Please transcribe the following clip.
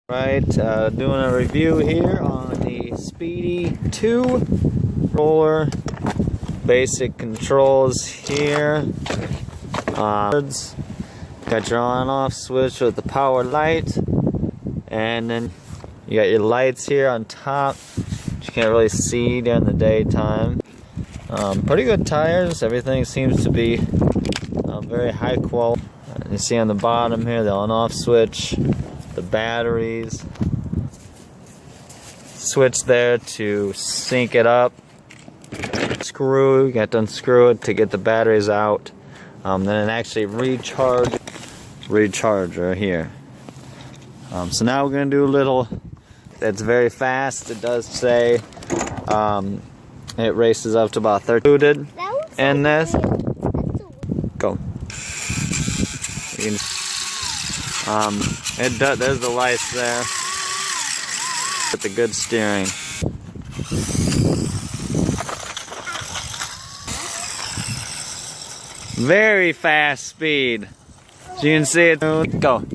Right, doing a review here on the Speedy 2 roller. Basic controls here. Got your on-off switch with the power light, and then you got your lights here on top, which you can't really see during the daytime. Pretty good tires. Everything seems to be very high quality. You see on the bottom here the on-off switch, the batteries, switch there to sync it up, screw, you got to unscrew it to get the batteries out, then it actually recharge right here. So now we're going to do a little, that's very fast. It does say it races up to about 30 included in this. Go. There's the lights there with the good steering. Very fast speed. So you can see it. Go.